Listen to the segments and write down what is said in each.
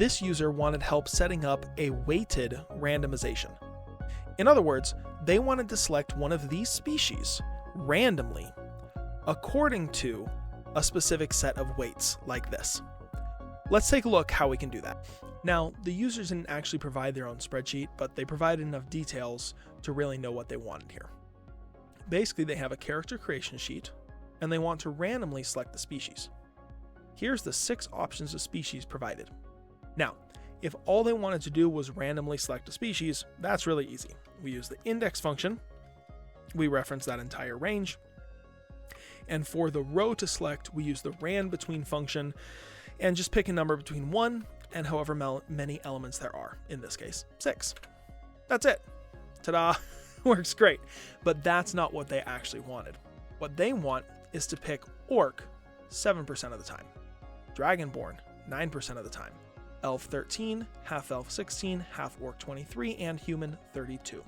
this user wanted help setting up a weighted randomization. In other words, they wanted to select one of these species randomly according to a specific set of weights like this. Let's take a look how we can do that. Now, the users didn't actually provide their own spreadsheet, but they provided enough details to really know what they wanted here. Basically, they have a character creation sheet, and they want to randomly select the species. Here's the 6 options of species provided. Now, if all they wanted to do was randomly select a species, that's really easy. We use the index function, we reference that entire range, and for the row to select, we use the RANDBETWEEN function and just pick a number between 1 and however many elements there are, in this case, 6. That's it. Ta-da! Works great. But that's not what they actually wanted. What they want is to pick Orc 7% of the time, Dragonborn 9% of the time, Elf 13, Half Elf 16, Half Orc 23, and Human 32.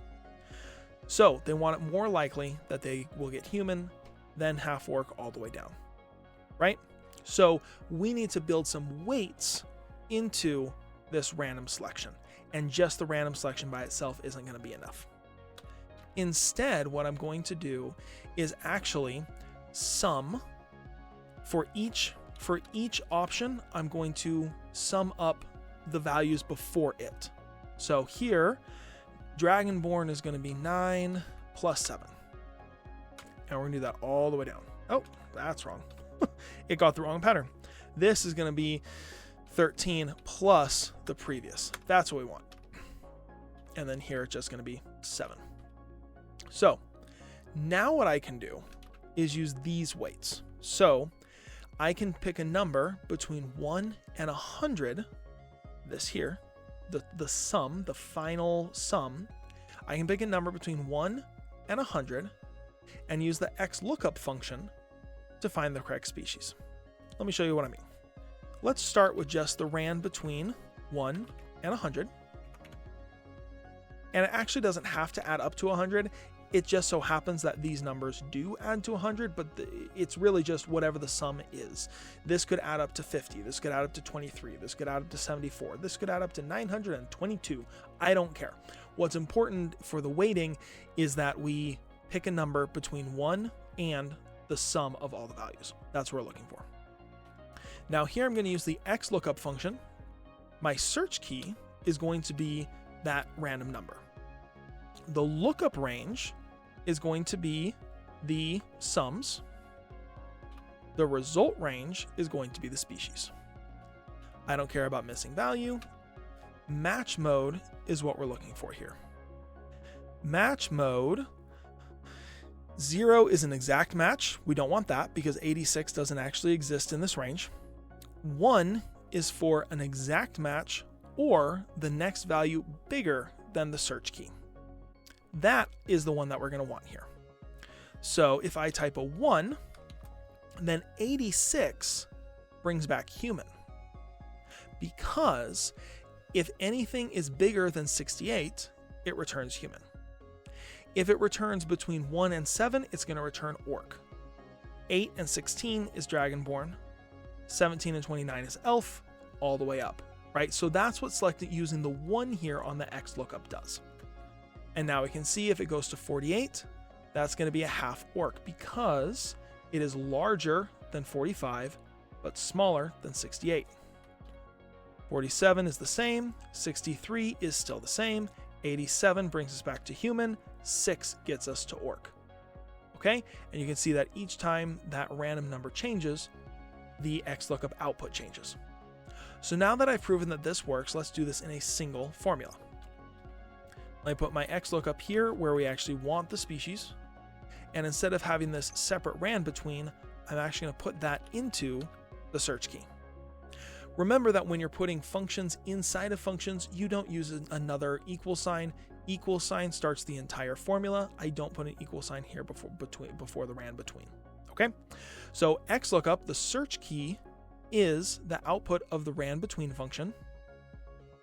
So they want it more likely that they will get Human than Half Orc all the way down, right? So we need to build some weights into this random selection, and just the random selection by itself isn't going to be enough. Instead, what I'm going to do is actually sum for each option. I'm going to sum up the values before it. So here, Dragonborn is going to be 9 plus 7. And we're going to do that all the way down. Oh, that's wrong. It got the wrong pattern. This is going to be 13 plus the previous. That's what we want. And then here it's just going to be 7. So now what I can do is use these weights. So I can pick a number between 1 and 100. This here, the sum, the final sum. I can pick a number between 1 and 100 and use the XLOOKUP function to find the correct species. Let me show you what I mean. Let's start with just the RAND between 1 and 100. And it actually doesn't have to add up to 100. It just so happens that these numbers do add to 100, but it's really just whatever the sum is. This could add up to 50. This could add up to 23. This could add up to 74. This could add up to 922. I don't care. What's important for the weighting is that we pick a number between 1 and the sum of all the values. That's what we're looking for. Now here I'm going to use the XLOOKUP function. My search key is going to be that random number. The lookup range is going to be the sums. The result range is going to be the species. I don't care about missing value. Match mode is what we're looking for here. Match mode, 0 is an exact match. We don't want that because 86 doesn't actually exist in this range. 1 is for an exact match or the next value bigger than the search key. That is the one that we're going to want here. So if I type a 1, then 86 brings back human. Because if anything is bigger than 68, it returns human. If it returns between 1 and 7, it's going to return orc. 8 and 16 is dragonborn. 17 and 29 is elf, all the way up, right? So that's what selecting using the 1 here on the XLOOKUP does. And now we can see if it goes to 48, that's going to be a half orc because it is larger than 45, but smaller than 68. 47 is the same, 63 is still the same, 87 brings us back to human, 6 gets us to orc. Okay, and you can see that each time that random number changes, the XLOOKUP output changes. So now that I've proven that this works, let's do this in a single formula. I put my XLOOKUP here where we actually want the species, and instead of having this separate RANDBETWEEN, I'm actually going to put that into the search key. Remember that when you're putting functions inside of functions, you don't use another equal sign. Equal sign starts the entire formula. I don't put an equal sign here before the RANDBETWEEN. Okay, so XLOOKUP, the search key, is the output of the RANDBETWEEN function.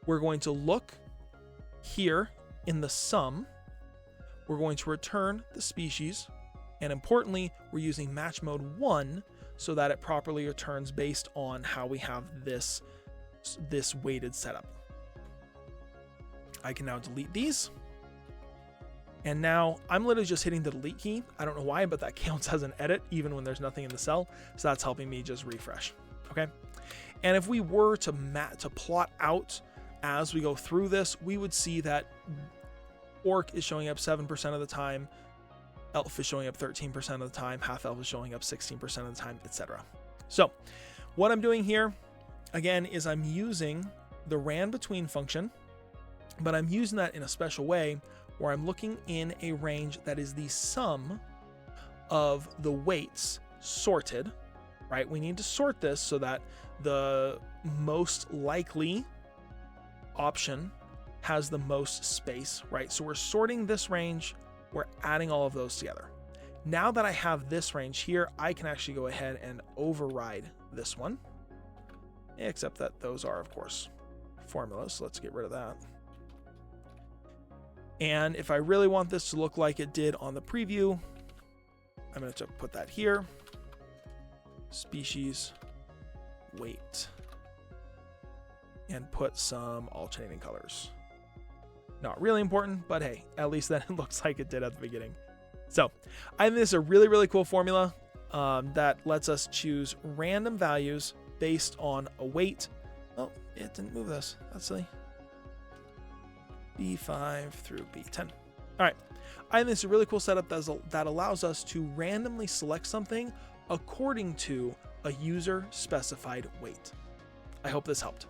We're going to look here in the sum. We're going to return the species, and importantly, we're using match mode 1 so that it properly returns based on how we have this this weighted setup. I can now delete these. And now I'm literally just hitting the delete key. I don't know why, but that counts as an edit even when there's nothing in the cell. So that's helping me just refresh. Okay. And if we were to plot out as we go through this, we would see that orc is showing up 7% of the time, elf is showing up 13% of the time, half elf is showing up 16% of the time, etc. So what I'm doing here, again, is I'm using the RANDBETWEEN function, but I'm using that in a special way where I'm looking in a range that is the sum of the weights sorted, right? We need to sort this so that the most likely option has the most space, right? So we're sorting this range, we're adding all of those together. Now that I have this range here, I can actually go ahead and override this one, except that those are, of course, formulas. So let's get rid of that. And if I really want this to look like it did on the preview, I'm going to put that here. Species, weight, and put some alternating colors. Not really important, but hey, at least then it looks like it did at the beginning. So I think this is a really, really cool formula that lets us choose random values based on a weight. Oh, it didn't move this. That's silly. B5 through B10. All right. I think this is a really cool setup that allows us to randomly select something according to a user specified weight. I hope this helped.